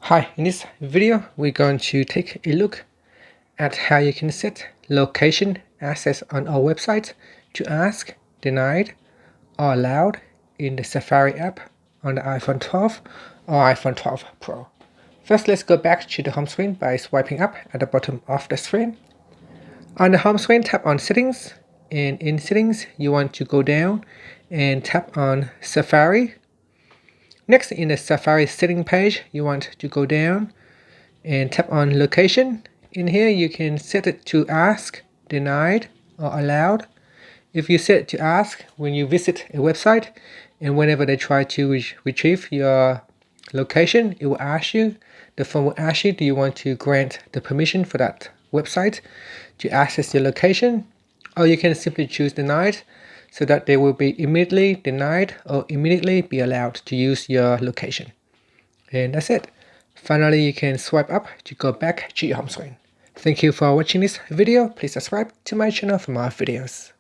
Hi, in this video, we're going to take a look at how you can set location access on our website to ask, denied, or allowed in the Safari app on the iPhone 12 or iPhone 12 Pro. First, let's go back to the home screen by swiping up at the bottom of the screen. On the home screen, tap on Settings, and in Settings, you want to go down and tap on Safari. Next, in the Safari setting page, you want to go down and tap on Location. In here, you can set it to ask, denied, or allowed. If you set it to ask when you visit a website and whenever they try to retrieve your location, it will ask you, the phone will ask you, do you want to grant the permission for that website to access your location? Or you can simply choose denied, so that they will be immediately denied or immediately be allowed to use your location. And that's it. Finally, you can swipe up to go back to your home screen. Thank you for watching this video. Please subscribe to my channel for more videos.